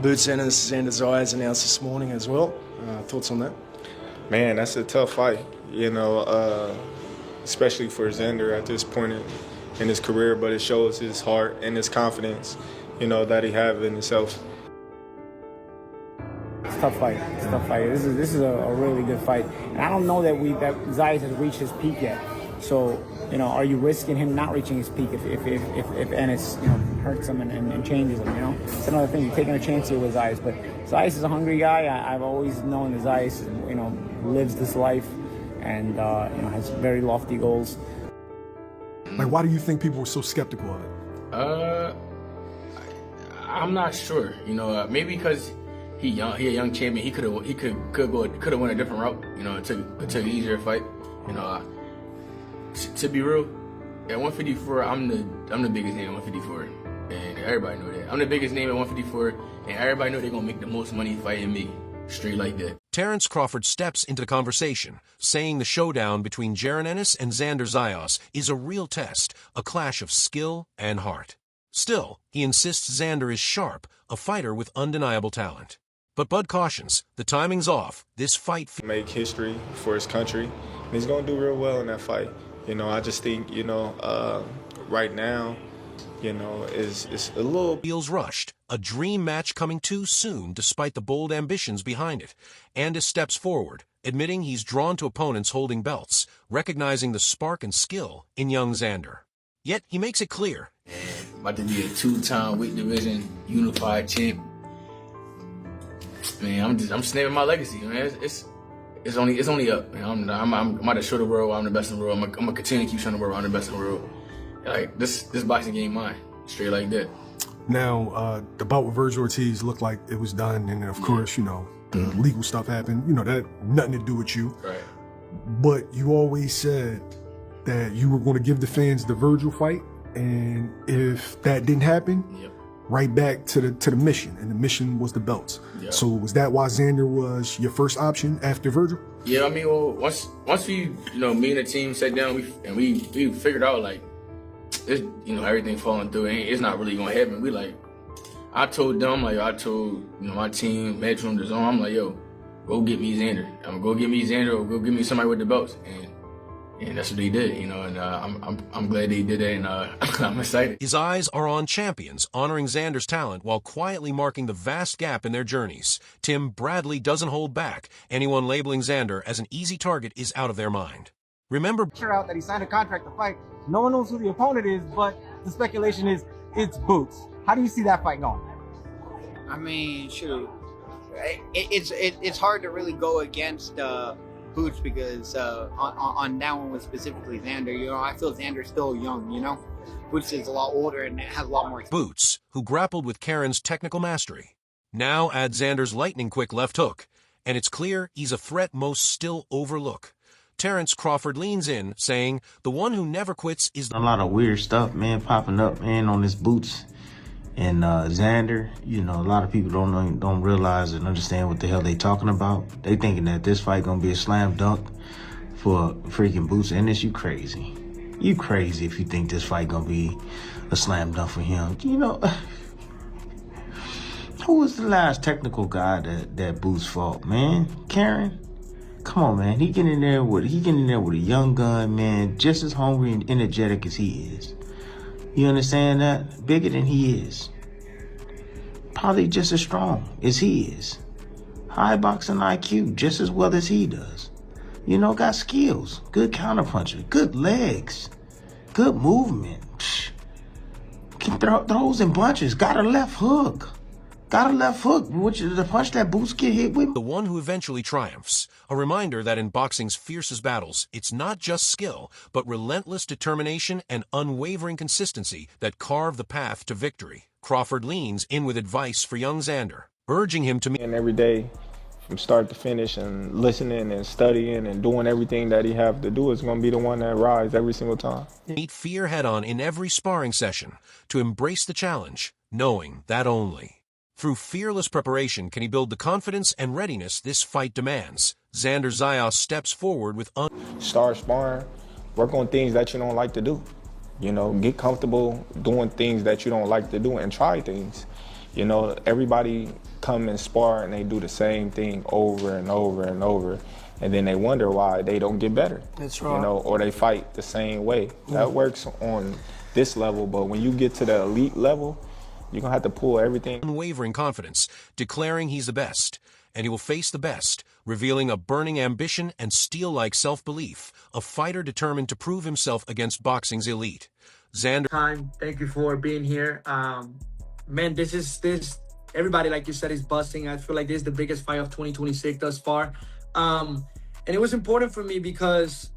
Boots Ennis, Xander Zayas announced this morning as well. Thoughts on that? Man, that's a tough fight, especially for Xander at this point in his career, but it shows his heart and his confidence, that he have in himself. It's a tough fight. It's a tough fight. This is a really good fight. And I don't know that Zayas has reached his peak yet. So, are you risking him not reaching his peak if Ennis, hurts him and changes him, It's another thing. You're taking a chance here with Zayas. But Zayas is a hungry guy. I've always known that Zayas, lives this life and, has very lofty goals. Like, why do you think people were so skeptical of it? I'm not sure. Maybe because he a young champion. He could have went a different route. It took an easier fight. To be real, at 154, I'm the biggest name at 154, and everybody know that. I'm the biggest name at 154, and everybody know they're gonna make the most money fighting me, straight like that. Terence Crawford steps into the conversation, saying the showdown between Jaron Ennis and Xander Zayas is a real test, a clash of skill and heart. Still, he insists Xander is sharp, a fighter with undeniable talent. But Bud cautions, the timing's off. This fight Make history for his country, and he's gonna do real well in that fight. I just think, right now, it's a little... feels rushed, a dream match coming too soon despite the bold ambitions behind it. Ennis steps forward, admitting he's drawn to opponents holding belts, recognizing the spark and skill in young Xander. Yet he makes it clear. About to be a 2-time weight division unified champ. Man, I'm snapping my legacy, man. It's only up, man. I'm about to show the world I'm the best in the world. I'm gonna continue to keep showing the world I'm the best in the world. Like this boxing game mine, straight like that. Now, the bout with Virgil Ortiz looked like it was done, and of course, the legal stuff happened. That had nothing to do with you. Right. But you always said that you were going to give the fans the Virgil fight, and if that didn't happen, right back to the mission, and the mission was the belts. Yep. So was that why Xander was your first option after Virgil? Yeah, I mean, well, once we, me and the team sat down, we figured out like, it's, everything falling through, and it's not really gonna happen. I told them, I told my team, Metro and the Zone, I'm like, yo, go get me Xander. I'm gonna go get me Xander, or go get me somebody with the belts, and that's what they did, and I'm glad they did that, and I'm excited. His eyes are on champions, honoring Xander's talent while quietly marking the vast gap in their journeys. Tim Bradley doesn't hold back. Anyone labeling Xander as an easy target is out of their mind. Remember, Sure out that he signed a contract to fight. No one knows who the opponent is, but the speculation is it's Boots. How do you see that fight going? I mean, shoot, it's hard to really go against Boots because on that one was specifically Xander. I feel Xander's still young. Boots is a lot older and has a lot more experience. Boots, who grappled with Karen's technical mastery, now add Xander's lightning-quick left hook, and it's clear he's a threat most still overlook. Terence Crawford leans in, saying, the one who never quits is... A lot of weird stuff, man, popping up, man, on this Boots and Xander. A lot of people don't realize and understand what the hell they talking about. They thinking that this fight gonna be a slam dunk for freaking Boots Ennis. You crazy. You crazy if you think this fight gonna be a slam dunk for him. Who was the last technical guy that Boots fought, man? Karen? Come on, man. He getting in there with a young gun, man, just as hungry and energetic as he is. You understand that? Bigger than he is. Probably just as strong as he is. High boxing IQ just as well as he does. Got skills, good counterpuncher, good legs, good movement. Throws in bunches, got a left hook. Which is the punch that Boots get hit with. The one who eventually triumphs. A reminder that in boxing's fiercest battles, it's not just skill, but relentless determination and unwavering consistency that carve the path to victory. Crawford leans in with advice for young Xander, urging him to meet... And every day, from start to finish, and listening and studying and doing everything that he have to do is going to be the one that rises every single time. Meet fear head-on in every sparring session, to embrace the challenge, knowing that only through fearless preparation can he build the confidence and readiness this fight demands. Xander Zayas steps forward with Start sparring, work on things that you don't like to do. Get comfortable doing things that you don't like to do and try things. You know, everybody come and spar and they do the same thing over and over and over, and then they wonder why they don't get better. That's right. You know, or they fight the same way. That works on this level, but when you get to the elite level, you're gonna have to pull everything. Unwavering confidence, declaring he's the best, and he will face the best, revealing a burning ambition and steel-like self-belief, a fighter determined to prove himself against boxing's elite. Xander. Thank you for being here. Man, this everybody, like you said, is busting. I feel like this is the biggest fight of 2026 thus far. And it was important for me because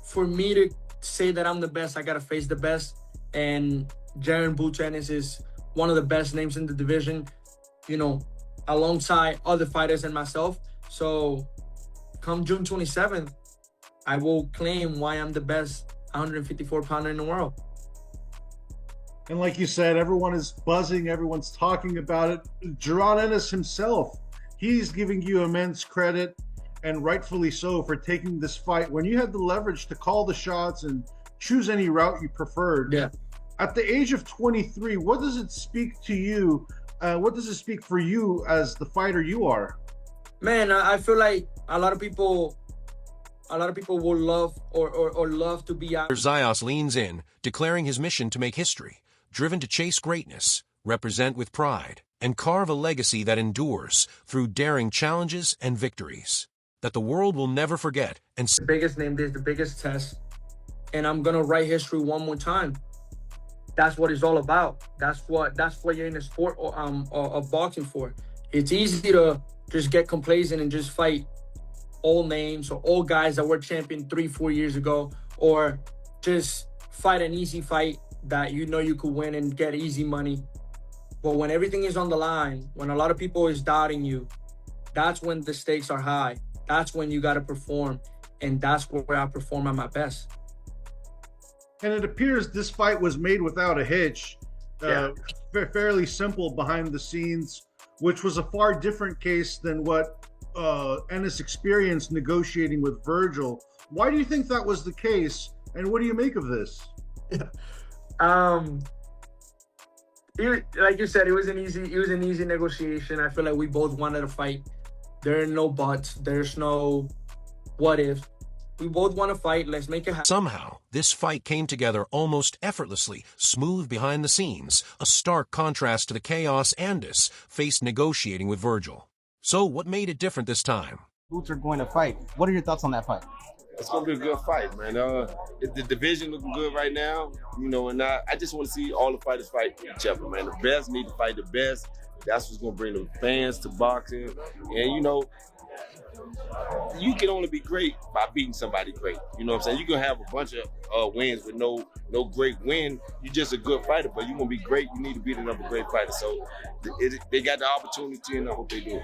for me to say that I'm the best, I gotta face the best. And Jaron Ennis is one of the best names in the division, you know, alongside other fighters and myself. So come June 27th, I will claim why I'm the best 154-pounder in the world. And like you said, everyone is buzzing, everyone's talking about it. Jaron Ennis himself, he's giving you immense credit, and rightfully so, for taking this fight when you had the leverage to call the shots and choose any route you preferred. Yeah. At the age of 23, what does it speak to you? What does it speak for you as the fighter you are? Man, I feel like a lot of people will love or love to be out. Zayas leans in, declaring his mission to make history, driven to chase greatness, represent with pride, and carve a legacy that endures through daring challenges and victories that the world will never forget. And The biggest name, this is the biggest test, and I'm gonna write history one more time. That's what it's all about. That's what you're in the sport of boxing for. It's easy to just get complacent and just fight old names or old guys that were champion 3-4 years ago, or just fight an easy fight that you know you could win and get easy money. But when everything is on the line, when a lot of people is doubting you, that's when the stakes are high. That's when you got to perform, and that's where I perform at my best. And it appears this fight was made without a hitch, fairly simple behind the scenes, which was a far different case than what Ennis experienced negotiating with Virgil. Why do you think that was the case, and what do you make of this? Like you said, it was an easy negotiation. I feel like we both wanted to fight. There are no buts. There's no what if. We both want to fight. Let's make it happen. somehow, this fight came together almost effortlessly, smooth behind the scenes, a stark contrast to the chaos Ennis faced negotiating with Virgil. So what made it different this time? Boots are going to fight. What are your thoughts on that fight? It's gonna be a good fight, man. The division looking good right now, you know, and I just want to see all the fighters fight each other, man. The best need to fight the best. That's what's gonna bring the fans to boxing, and you know, you can only be great by beating somebody great. You know what I'm saying? You can have a bunch of wins with no great win. You're just a good fighter, but you're gonna be great. You need to beat another great fighter. So they got the opportunity, and I hope they do it.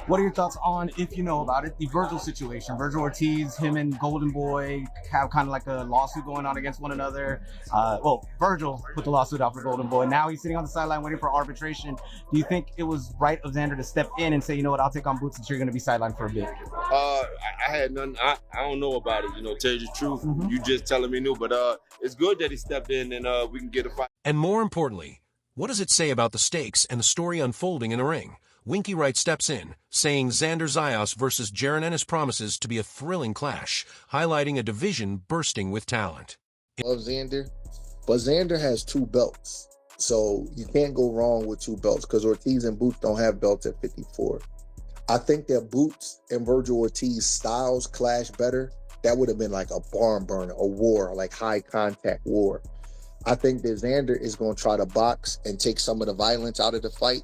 What are your thoughts on, if you know about it, the Virgil situation? Virgil Ortiz, him and Golden Boy have kind of like a lawsuit going on against one another. Well, Virgil put the lawsuit out for Golden Boy. Now he's sitting on the sideline waiting for arbitration. Do you think it was right of Xander to step in and say, you know what, I'll take on Boots since you're going to be sidelined for a bit? I had nothing. I don't know about it. You know, tell you the truth. Mm-hmm. You just telling me new, but it's good that he stepped in and we can get a fight. And more importantly, what does it say about the stakes and the story unfolding in the ring? Winky Wright steps in, saying Xander Zayas versus Jaron Ennis promises to be a thrilling clash, highlighting a division bursting with talent. Love Xander, but Xander has 2 belts, so you can't go wrong with 2 belts because Ortiz and Boots don't have belts at 54. I think that Boots and Virgil Ortiz styles clash better. That would have been like a barn burner, a war, like high contact war. I think that Xander is going to try to box and take some of the violence out of the fight.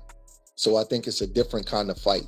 So I think it's a different kind of fight.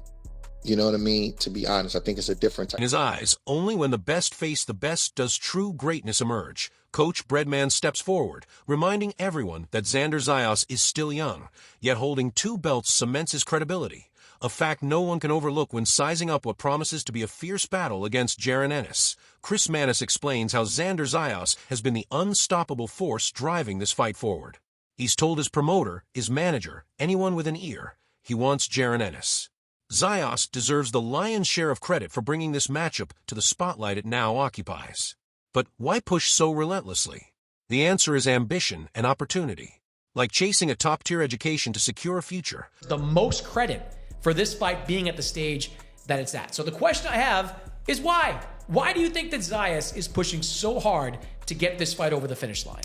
You know what I mean? To be honest, I think it's a different type. In his eyes, only when the best face the best does true greatness emerge. Coach Breadman steps forward, reminding everyone that Xander Zayas is still young, yet holding 2 belts cements his credibility. A fact no one can overlook when sizing up what promises to be a fierce battle against Jaron Ennis. Chris Manis explains how Xander Zayas has been the unstoppable force driving this fight forward. He's told his promoter, his manager, anyone with an ear, he wants Jaron Ennis. Zayas deserves the lion's share of credit for bringing this matchup to the spotlight it now occupies. But why push so relentlessly? The answer is ambition and opportunity. like chasing a top-tier education to secure a future. The most credit for this fight being at the stage that it's at. So the question I have is why? Why do you think that Zayas is pushing so hard to get this fight over the finish line?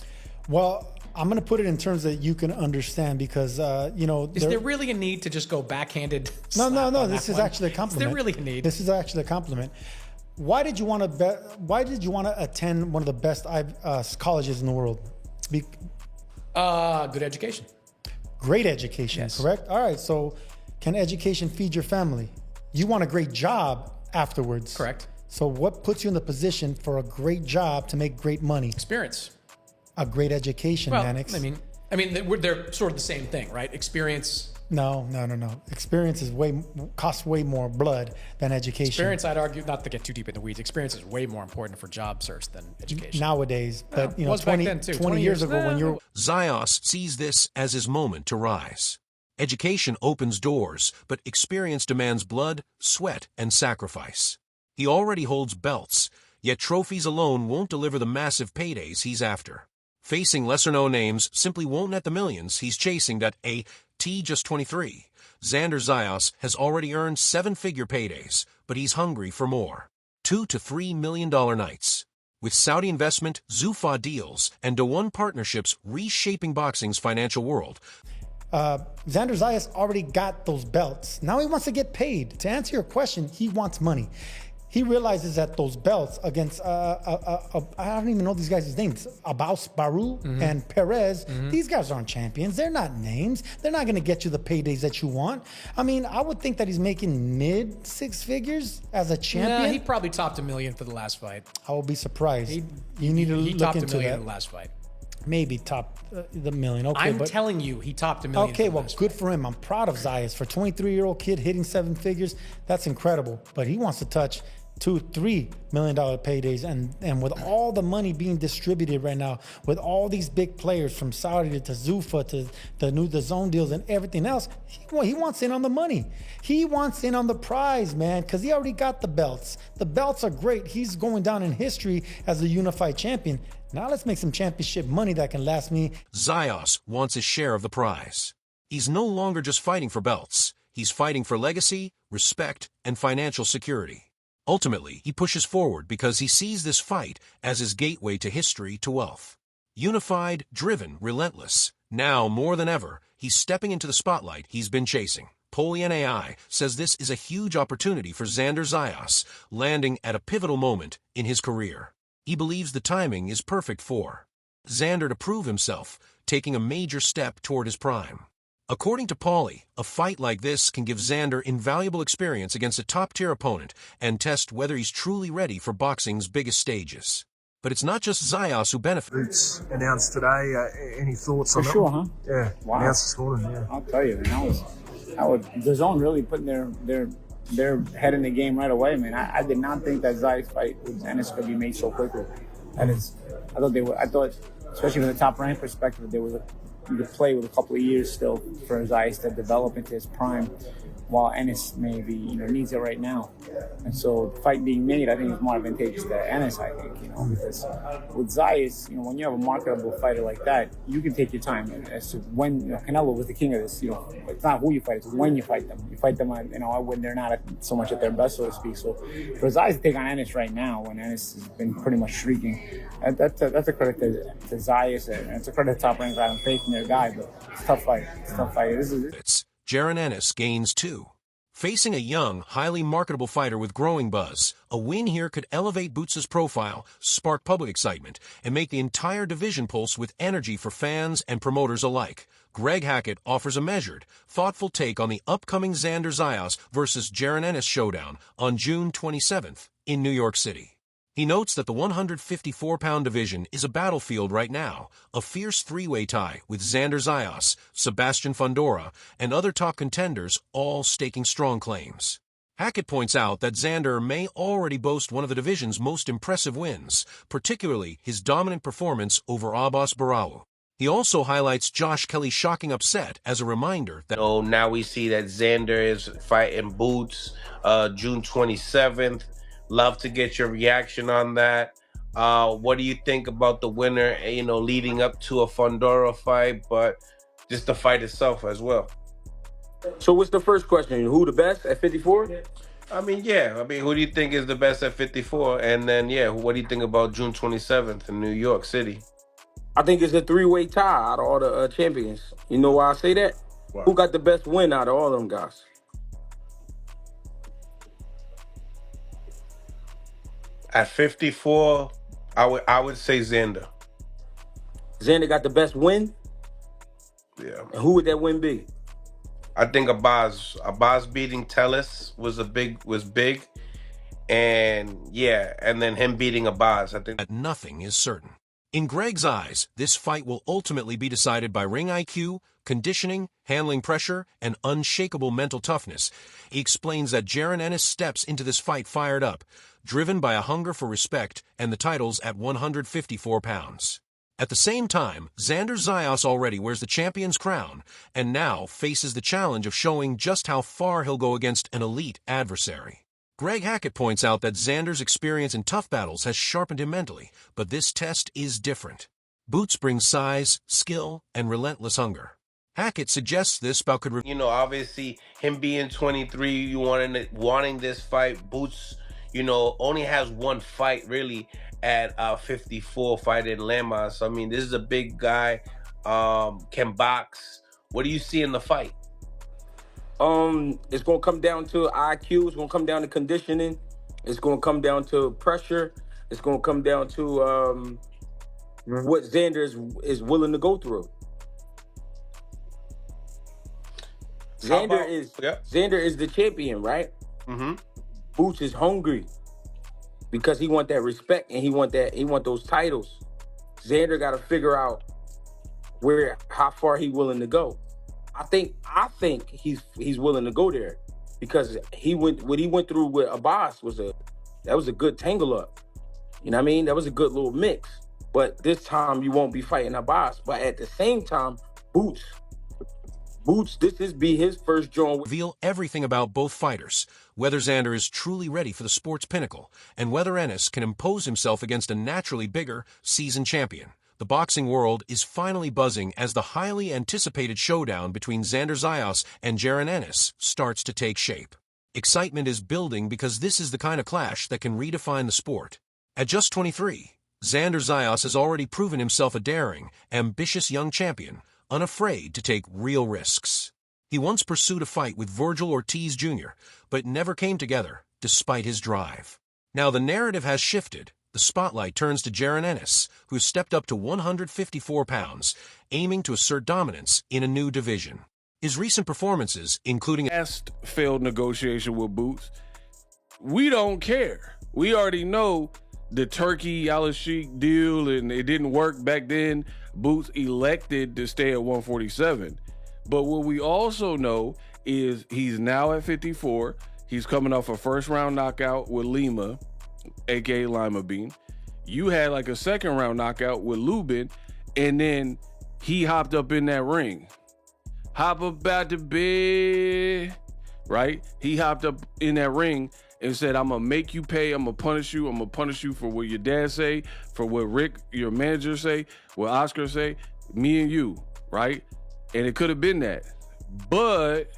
Well, I'm going to put it in terms that you can understand because, Is there really a need to just go backhanded? No. This is actually a compliment. Is there really a need? This is actually a compliment. Why did you want to Why did you want to attend one of the best colleges in the world? Good education. Great education, yes. Correct? All right. So, can education feed your family? You want a great job afterwards. Correct. So, what puts you in the position for a great job to make great money? Experience. A great education, Mannix. I mean, they're sort of the same thing, right? Experience. No. Experience costs way more blood than education. Experience, I'd argue, not to get too deep in the weeds, experience is way more important for job search than education. Nowadays, but 20 years ago when you're... Zayas sees this as his moment to rise. Education opens doors, but experience demands blood, sweat, and sacrifice. He already holds belts, yet trophies alone won't deliver the massive paydays he's after. Facing lesser-known names simply won't net the millions he's chasing at just 23. Xander Zayas has already earned 7-figure paydays, but he's hungry for more. $2 to $3 million nights. With Saudi investment, Zuffa deals, and DAZN partnerships reshaping boxing's financial world. Xander Zayas already got those belts. Now he wants to get paid. To answer your question, he wants money. He realizes that those belts against, I don't even know these guys' names, Abbas Baru and Perez, these guys aren't champions. They're not names. They're not going to get you the paydays that you want. I mean, I would think that he's making mid 6 figures as a champion. Yeah, he probably topped $1 million for the last fight. I will be surprised. You need to look topped into $1 million that. in the last fight. Maybe top the million. Okay, I'm telling you, he topped $1 million. Okay, well, good for him. I'm proud of Zayas. For a 23-year-old kid hitting 7 figures, that's incredible. But he wants to touch $2-3 million paydays, and with all the money being distributed right now, with all these big players from Saudi to Zuffa to the new DAZN deals and everything else, he wants in on the money. He wants in on the prize, man, because he already got the belts. The belts are great. He's going down in history as a unified champion. Now let's make some championship money that can last me. Zayas wants his share of the prize. He's no longer just fighting for belts. He's fighting for legacy, respect, and financial security. Ultimately, he pushes forward because he sees this fight as his gateway to history, to wealth. Unified, driven, relentless. Now, more than ever, he's stepping into the spotlight he's been chasing. PolianAI says this is a huge opportunity for Xander Zayas, landing at a pivotal moment in his career. He believes the timing is perfect for Xander to prove himself, taking a major step toward his prime. According to Paulie, a fight like this can give Xander invaluable experience against a top-tier opponent and test whether he's truly ready for boxing's biggest stages. But it's not just Zayas who benefits. It's announced today. Any thoughts on that? For sure, one? huh? Yeah, Wow. announced this morning, yeah. I'll tell you, man, that was DAZN really putting their head in the game right away, man. I did not think that Zayas fight with Ennis could be made so quickly. I thought, especially from the top rank perspective, you could play with a couple of years still for Zayas to develop into his prime, while Ennis maybe needs it right now. And so the fight being made, I think, is more advantageous to Ennis, I think, because with Zayas, when you have a marketable fighter like that, you can take your time as to when. Canelo was the king of this. It's not who you fight, it's when you fight them. You fight them when they're not so much at their best, so to speak. So for Zayas to take on Ennis right now, when Ennis has been pretty much shrieking, that's a credit to Zayas, and it's a credit to Top Rank having faith in their guy. But it's a tough fight. It's a tough fight. Jaron Ennis gains 2. Facing a young, highly marketable fighter with growing buzz, a win here could elevate Boots' profile, spark public excitement, and make the entire division pulse with energy for fans and promoters alike. Greg Hackett offers a measured, thoughtful take on the upcoming Xander Zayas versus Jaron Ennis showdown on June 27th in New York City. He notes that the 154-pound division is a battlefield right now, a fierce three-way tie with Xander Zayas, Sebastian Fundora, and other top contenders all staking strong claims. Hackett points out that Xander may already boast one of the division's most impressive wins, particularly his dominant performance over Abbas Baru. He also highlights Josh Kelly's shocking upset as a reminder that now we see that Xander is fighting Boots June 27th. Love to get your reaction on that. What do you think about the winner, leading up to a Fundora fight? But just the fight itself as well. So what's the first question? Who the best at 54? I mean, yeah. I mean, who do you think is the best at 54? And then, yeah, what do you think about June 27th in New York City? I think it's a three-way tie out of all the champions. You know why I say that? Wow. Who got the best win out of all them guys? At 54, I would say Xander. Xander got the best win? Yeah. And who would that win be? I think Abaz beating Tellis was big. And yeah, and then him beating Abaz, I think that nothing is certain. In Greg's eyes, this fight will ultimately be decided by ring IQ, conditioning, handling pressure, and unshakable mental toughness. He explains that Jaron Ennis steps into this fight fired up, driven by a hunger for respect and the titles at 154 pounds. At the same time, Xander Zayas already wears the champion's crown and now faces the challenge of showing just how far he'll go against an elite adversary. Greg Hackett points out that Xander's experience in tough battles has sharpened him mentally, but this test is different. Boots brings size, skill, and relentless hunger. Hackett suggests this bout could... obviously, him being 23, wanting this fight, Boots, only has one fight, really, at 54, fighting Lema. So, I mean, this is a big guy, can box. What do you see in the fight? It's going to come down to IQ. It's going to come down to conditioning. It's going to come down to pressure. It's going to come down to what Xander is willing to go through. Xander is the champion, right? Mm-hmm. Boots is hungry because he want that respect and he want those titles. Xander got to figure out how far he willing to go. I think he's willing to go there because what he went through with Abbas was a good tangle up. You know what I mean? That was a good little mix. But this time you won't be fighting Abbas. But at the same time, Boots, this is be his first joint. Reveal everything about both fighters, whether Xander is truly ready for the sport's pinnacle, and whether Ennis can impose himself against a naturally bigger, seasoned champion. The boxing world is finally buzzing as the highly anticipated showdown between Xander Zayas and Jaron Ennis starts to take shape. Excitement is building because this is the kind of clash that can redefine the sport. At just 23, Xander Zayas has already proven himself a daring, ambitious young champion, unafraid to take real risks. He once pursued a fight with Virgil Ortiz Jr., but never came together, despite his drive. Now the narrative has shifted. The spotlight turns to Jaron Ennis, who stepped up to 154 pounds, aiming to assert dominance in a new division. His recent performances, including last failed negotiation with Boots, we don't care. We already know the Turkey Al-Sheikh deal, and it didn't work back then. Boots elected to stay at 147. But what we also know is he's now at 54. He's coming off a first-round knockout with Lima, a.k.a. Lima Bean. You had like a second-round knockout with Lubin, and then he hopped up in that ring. Hop up out the bed, right? He hopped up in that ring and said, I'm going to make you pay. I'm going to punish you. I'm going to punish you for what your dad say, for what Rick, your manager, say, what Oscar say, me and you, right? And it could have been that. But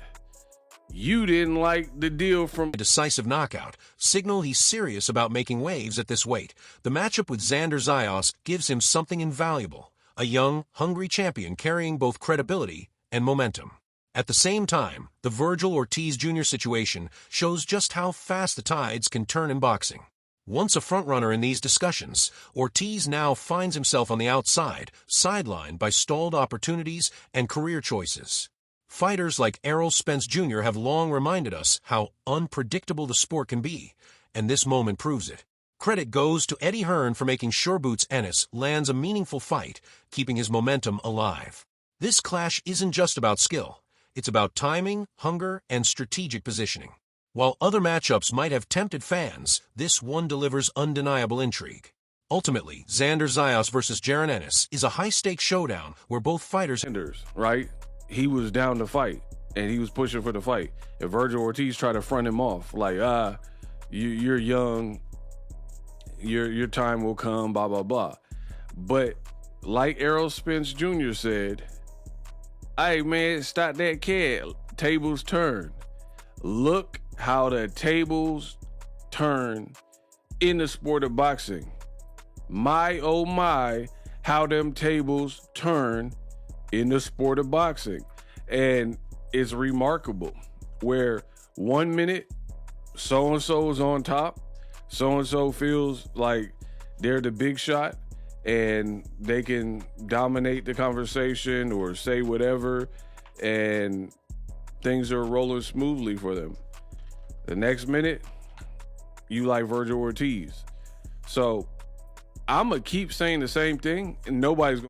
you didn't like the deal from... A decisive knockout, signal he's serious about making waves at this weight. The matchup with Xander Zayas gives him something invaluable, a young, hungry champion carrying both credibility and momentum. At the same time, the Virgil Ortiz Jr. situation shows just how fast the tides can turn in boxing. Once a frontrunner in these discussions, Ortiz now finds himself on the outside, sidelined by stalled opportunities and career choices. Fighters like Errol Spence Jr. have long reminded us how unpredictable the sport can be, and this moment proves it. Credit goes to Eddie Hearn for making sure Boots Ennis lands a meaningful fight, keeping his momentum alive. This clash isn't just about skill. It's about timing, hunger, and strategic positioning. While other matchups might have tempted fans, this one delivers undeniable intrigue. Ultimately, Xander Zayas versus Jaron Ennis is a high-stakes showdown where both fighters... Right? He was down to fight, and he was pushing for the fight. And Virgil Ortiz tried to front him off, like, you're young, your time will come, blah, blah, blah. But like Errol Spence Jr. said, Hey, man, stop that cat. Tables turn. Look how the tables turn in the sport of boxing. My, oh my, how them tables turn in the sport of boxing. And it's remarkable where 1 minute so-and-so is on top, so-and-so feels like they're the big shot and they can dominate the conversation or say whatever, and things are rolling smoothly for them. The next minute, you like Virgil Ortiz. So I'm going to keep saying the same thing, and nobody's